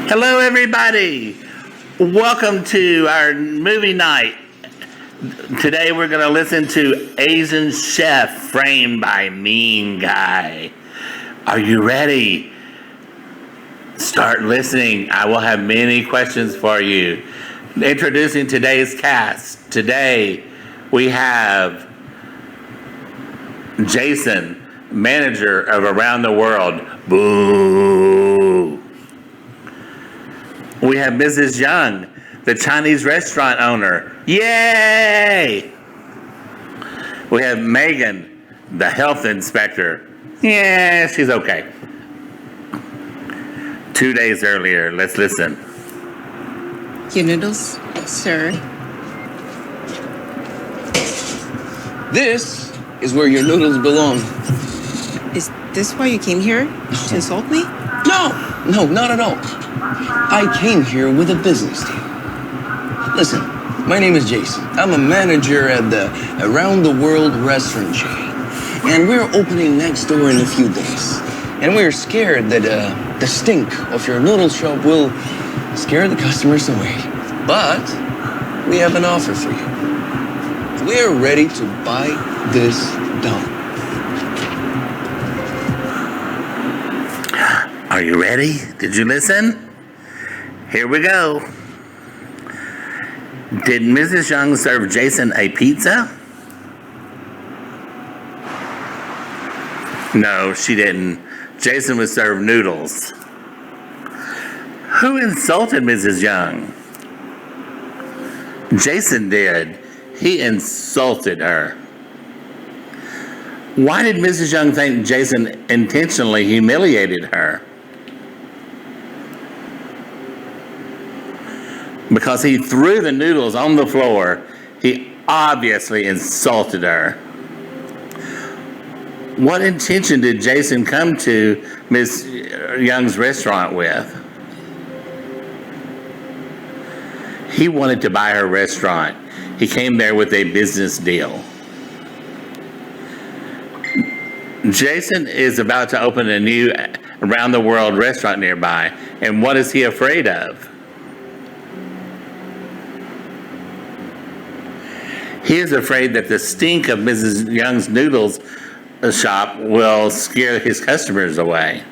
Hello, everybody. Welcome to our movie night. Today, we're going to listen to Asian Chef Framed by Mean Guy. Are you ready? Start listening. I will have many questions for you. Introducing today's cast. Today, we have Jason, manager of Around the World. Boo! We have Mrs. Young, the Chinese restaurant owner. Yay! We have Megan, the health inspector. Yeah, she's okay. 2 days earlier, let's listen. Your noodles, sir. This is where your noodles belong. Is this why you came here? To insult me? No, not at all. I came here with a business deal. Listen, my name is Jason. I'm a manager at the Around the World restaurant chain. And we're opening next door in a few days. And we're scared that the stink of your noodle shop will scare the customers away. But we have an offer for you. We're ready to buy this dump. Are you ready? Did you listen? Here we go. Did Mrs. Young serve Jason a pizza? No, she didn't. Jason was served noodles. Who insulted Mrs. Young? Jason did. He insulted her. Why did Mrs. Young think Jason intentionally humiliated her? Because he threw the noodles on the floor. He obviously insulted her. What intention did Jason come to Miss Young's restaurant with? He wanted to buy her restaurant. He came there with a business deal. Jason is about to open a new Around the World restaurant nearby. And what is he afraid of? He is afraid that the stink of Mrs. Young's noodles shop will scare his customers away.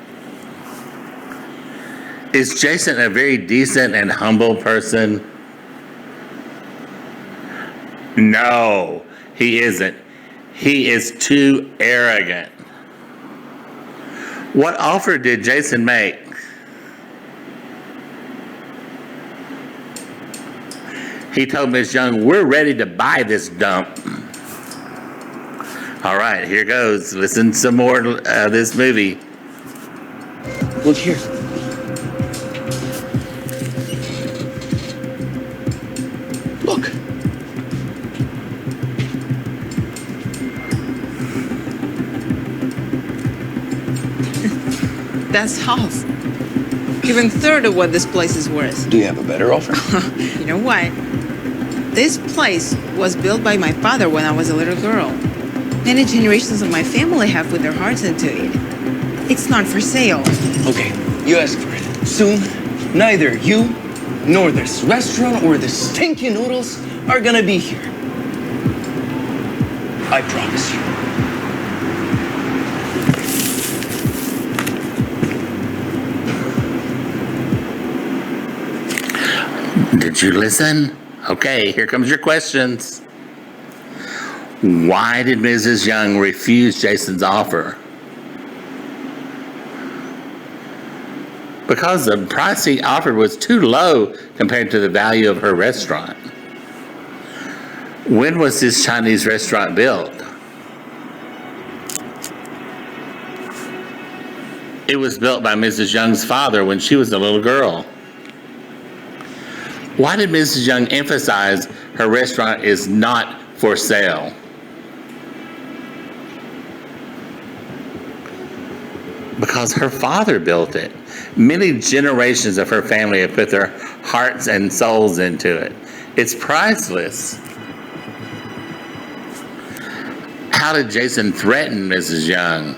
Is Jason a very decent and humble person? No, he isn't. He is too arrogant. What offer did Jason make? He told Miss Young, we're ready to buy this dump. All right, here goes. Listen some more of this movie. Look here. Look. That's half. Even third of what this place is worth. Do you have a better offer? You know what? This place was built by my father when I was a little girl. Many generations of my family have put their hearts into it. It's not for sale. Okay, you asked for it. Soon, neither you nor this restaurant or the stinky noodles are gonna be here. I promise you. Did you listen? Okay, here comes your questions. Why did Mrs. Young refuse Jason's offer? Because the price he offered was too low compared to the value of her restaurant. When was this Chinese restaurant built? It was built by Mrs. Young's father when she was a little girl. Why did Mrs. Young emphasize her restaurant is not for sale? Because her father built it. Many generations of her family have put their hearts and souls into it. It's priceless. How did Jason threaten Mrs. Young?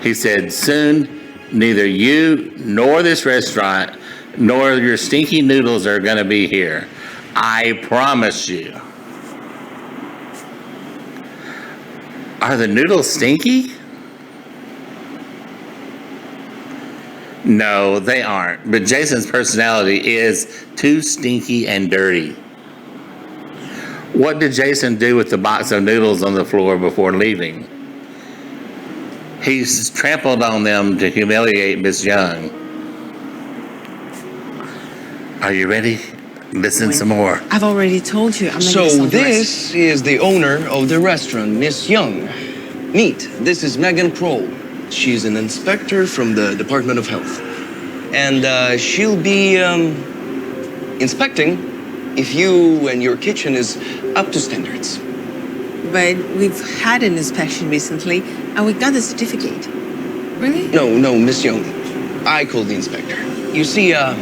He said, soon Neither you nor this restaurant nor your stinky noodles are going to be here. I promise you. Are the noodles stinky? No, they aren't. But Jason's personality is too stinky and dirty. What did Jason do with the box of noodles on the floor before leaving? He's trampled on them to humiliate Miss Young. Are you ready? Listen some more. I've already told you. I'm not So this is the owner of the restaurant, Miss Young. Meet, this is Megan Kroll. She's an inspector from the Department of Health. And she'll be inspecting if you and your kitchen is up to standards. But we've had an inspection recently, and we got the certificate. Really? No, Miss Young. I called the inspector. You see, I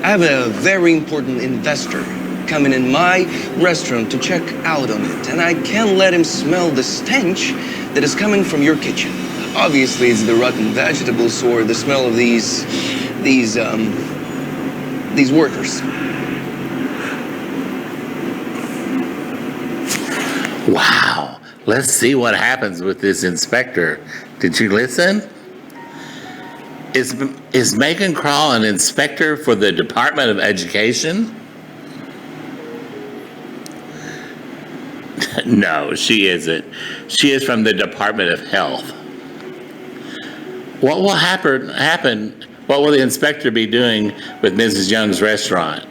have a very important investor coming in my restaurant to check out on it, and I can't let him smell the stench that is coming from your kitchen. Obviously, it's the rotten vegetables or the smell of these workers. Wow. Let's see what happens with this inspector. Did you listen? Is Megan Kroll an inspector for the Department of Education? No, she isn't. She is from the Department of Health. What will happen? What will the inspector be doing with Mrs. Young's restaurant?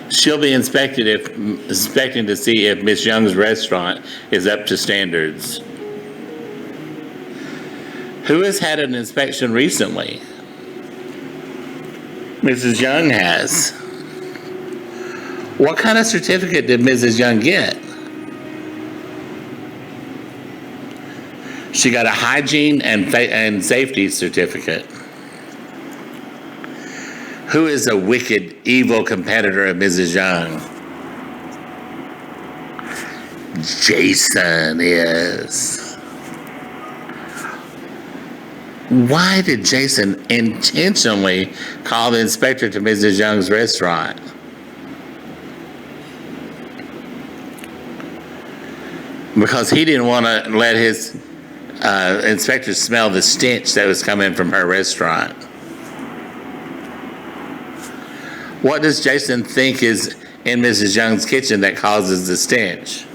She'll be inspecting to see if Miss Young's restaurant is up to standards. Who has had an inspection recently? Mrs. Young has. What kind of certificate did Mrs. Young get? She got a hygiene and safety certificate. Who is a wicked, evil competitor of Mrs. Young? Jason is. Why did Jason intentionally call the inspector to Mrs. Young's restaurant? Because he didn't want to let his inspector smell the stench that was coming from her restaurant. What does Jason think is in Mrs. Young's kitchen that causes the stench?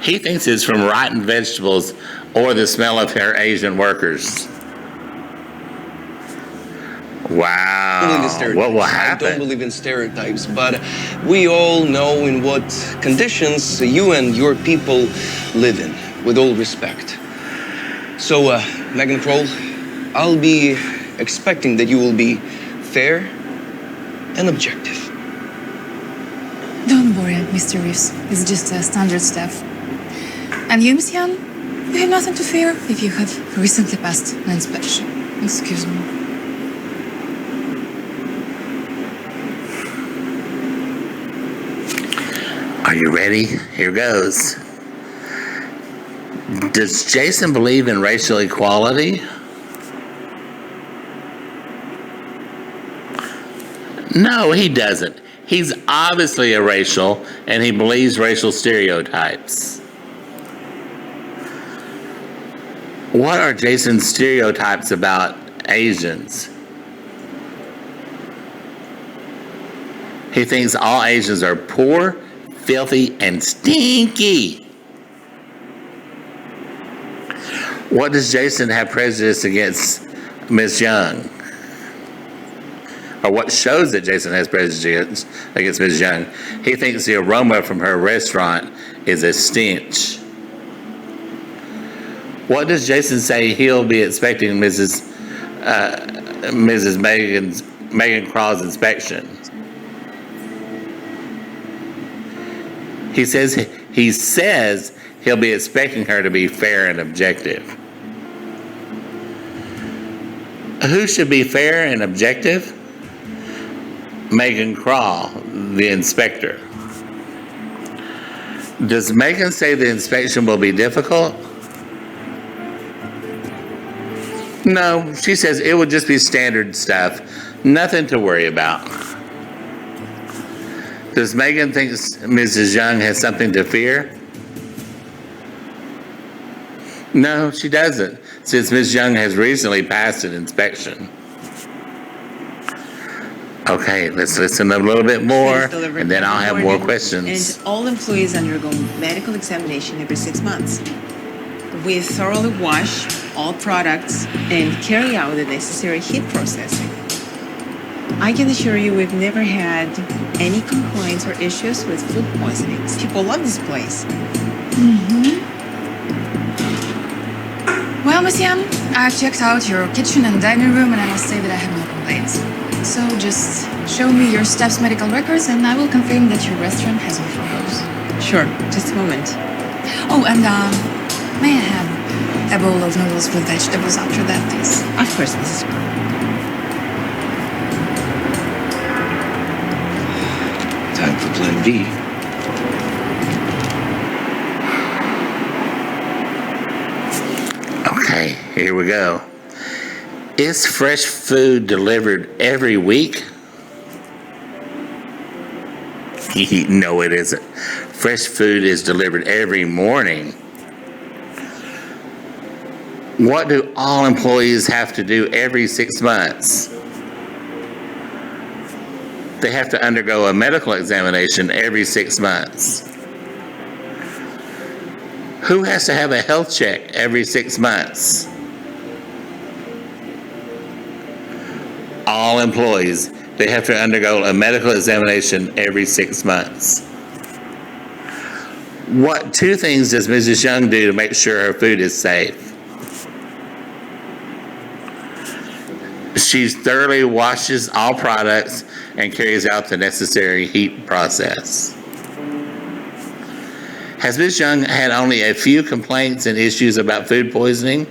He thinks it's from rotten vegetables or the smell of her Asian workers. Wow. What will happen? I don't believe in stereotypes, but we all know in what conditions you and your people live in, with all respect. So, Megan Kroll, I'll be expecting that you will be fair and objective. Don't worry, Mr. Reeves. It's just a standard stuff. And you, Miss Young, you have nothing to fear if you have recently passed an inspection. Excuse me. Are you ready? Here goes. Does Jason believe in racial equality? No, he doesn't. He's obviously a racial, and he believes racial stereotypes. What are Jason's stereotypes about Asians? He thinks all Asians are poor, filthy, and stinky. What does Jason have prejudice against Miss Young? Or what shows that Jason has prejudice against Miss Young? He thinks the aroma from her restaurant is a stench. What does Jason say he'll be expecting Mrs. Megan Kroll's inspection? He says he'll be expecting her to be fair and objective. Who should be fair and objective? Megan Kroll, the inspector. Does Megan say the inspection will be difficult? No, she says it will just be standard stuff. Nothing to worry about. Does Megan think Mrs. Young has something to fear? No, she doesn't, since Ms. Young has recently passed an inspection. Okay, let's listen a little bit more, Food is delivered and then I'll every have more morning, questions. And all employees undergo medical examination every 6 months. We thoroughly wash all products and carry out the necessary heat processing. I can assure you we've never had any complaints or issues with food poisonings. People love this place. Well, Miss Yan, I've checked out your kitchen and dining room, and I must say that I have no complaints. So just show me your staff's medical records, and I will confirm that your restaurant has no problems. Sure, just a moment. Oh, and may I have a bowl of noodles with vegetables after that, please? Of course, Mrs. Brown. Time for Plan B. Okay, here we go. Is fresh food delivered every week? No, it isn't. Fresh food is delivered every morning. What do all employees have to do every 6 months? They have to undergo a medical examination every 6 months. Who has to have a health check every 6 months? All employees. They have to undergo a medical examination every 6 months. What 2 things does Mrs. Young do to make sure her food is safe? She thoroughly washes all products and carries out the necessary heat process. Has Ms. Young had only a few complaints and issues about food poisoning?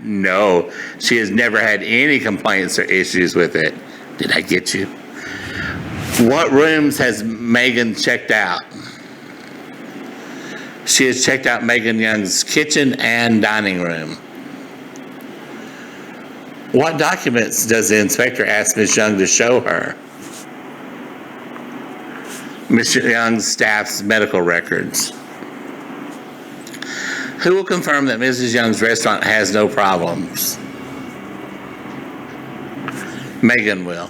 No, she has never had any complaints or issues with it. Did I get you? What rooms has Megan checked out? She has checked out Megan Young's kitchen and dining room. What documents does the inspector ask Ms. Young to show her? Ms. Young's staff's medical records. Who will confirm that Mrs. Young's restaurant has no problems? Megan will.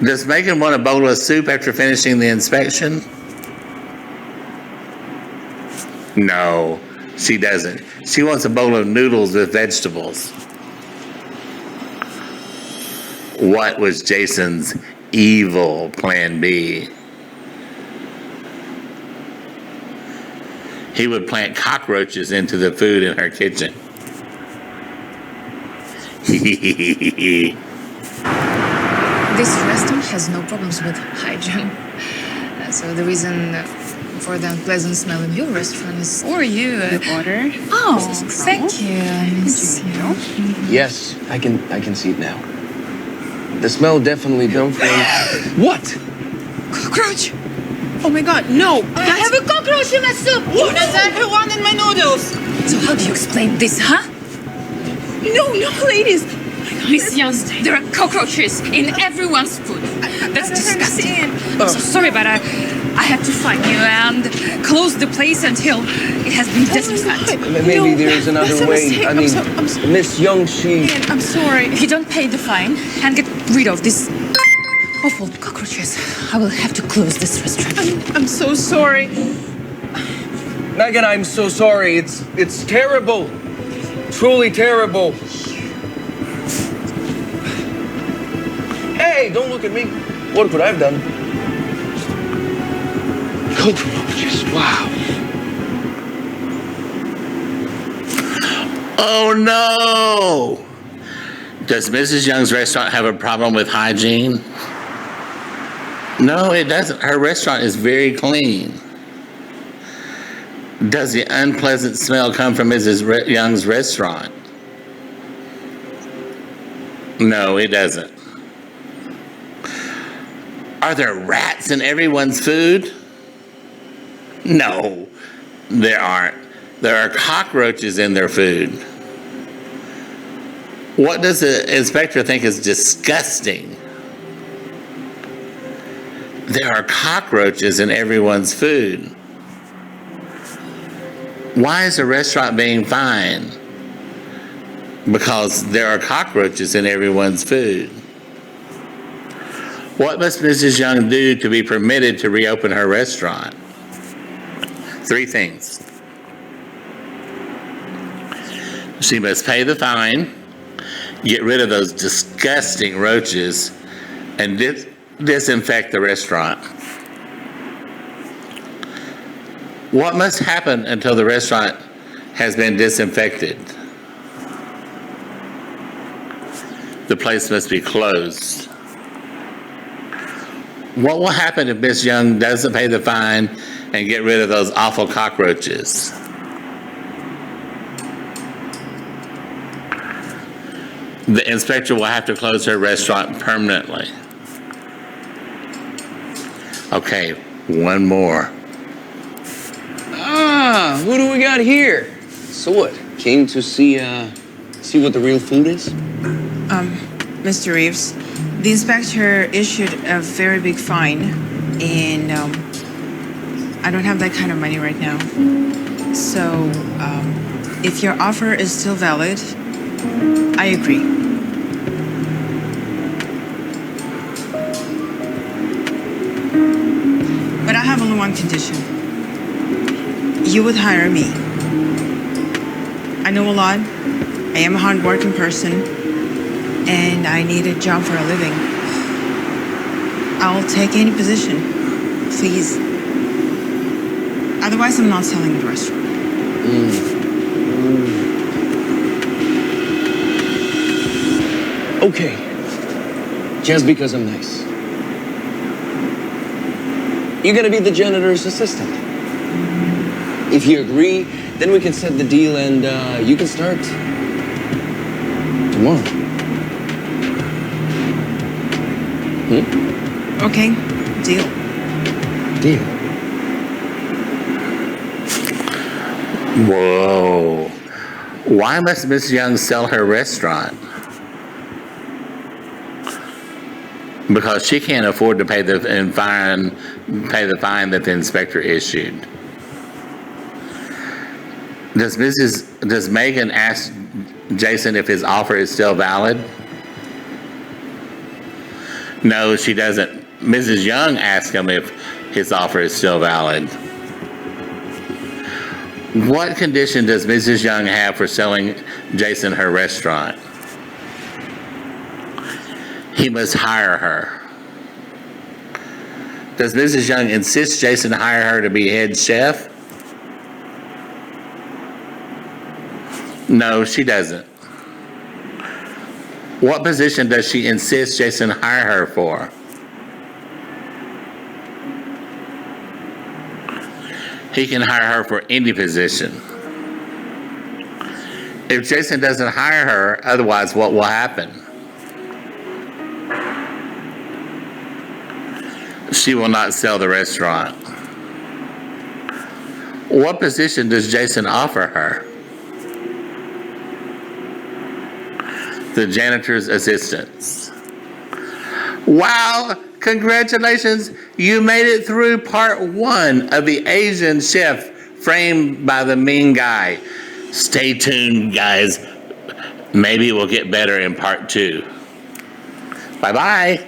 Does Megan want a bowl of soup after finishing the inspection? No, she doesn't. She wants a bowl of noodles with vegetables. What was Jason's evil plan B? He would plant cockroaches into the food in her kitchen. This restaurant has no problems with hygiene. So the reason for the unpleasant smell in your restaurant is for you. Order. Oh, thank you, Miss Young. Yes, I can see it now. The smell definitely comes from. What? Cockroach! Oh my God, no! I have a cockroach in my soup! What is that? I want in my noodles! So how do you explain this, huh? No, ladies! Miss Young, there are cockroaches in everyone's food. That's disgusting. I'm so sorry, but I have to fine you and close the place until it has been disinfected. Maybe there's that's another a way. mistake. I mean, I'm so- Miss Young, she. I'm sorry. If you don't pay the fine and get rid of these awful cockroaches, I will have to close this restaurant. I'm so sorry. Megan, I'm so sorry. It's terrible. Truly terrible. Hey, don't look at me. What could I have done? Cockroaches, wow. Oh no! Does Mrs. Young's restaurant have a problem with hygiene? No, it doesn't. Her restaurant is very clean. Does the unpleasant smell come from Mrs. Young's restaurant? No, it doesn't. Are there rats in everyone's food? No, there aren't. There are cockroaches in their food. What does the inspector think is disgusting? There are cockroaches in everyone's food. Why is the restaurant being fined? Because there are cockroaches in everyone's food. What must Mrs. Young do to be permitted to reopen her restaurant? 3 things. She must pay the fine, get rid of those disgusting roaches, and disinfect the restaurant. What must happen until the restaurant has been disinfected? The place must be closed. What will happen if Miss Young doesn't pay the fine and get rid of those awful cockroaches? The inspector will have to close her restaurant permanently. Okay, one more. Who do we got here? So what? Came to see what the real food is? Mr. Reeves, the inspector issued a very big fine, and I don't have that kind of money right now. So, if your offer is still valid, I agree. But I have only one condition. You would hire me. I know a lot. I am a hardworking person, and I need a job for a living. I'll take any position, please. Otherwise, I'm not selling the restaurant. Okay. Just because I'm nice. You're gonna be the janitor's assistant. If you agree, then we can set the deal and you can start tomorrow. Okay, deal. Deal. Whoa. Why must Miss Young sell her restaurant? Because she can't afford to pay the fine that the inspector issued. Does Megan ask Jason if his offer is still valid? No, she doesn't. Mrs. Young asked him if his offer is still valid. What condition does Mrs. Young have for selling Jason her restaurant? He must hire her. Does Mrs. Young insist Jason hire her to be head chef? No, she doesn't. What position does she insist Jason hire her for? He can hire her for any position. If Jason doesn't hire her, otherwise, what will happen? She will not sell the restaurant. What position does Jason offer her? The janitor's assistant. Wow, congratulations. You made it through part 1 of The Asian Chef Framed by the Mean Guy. Stay tuned, guys. Maybe it will get better in part 2. Bye-bye.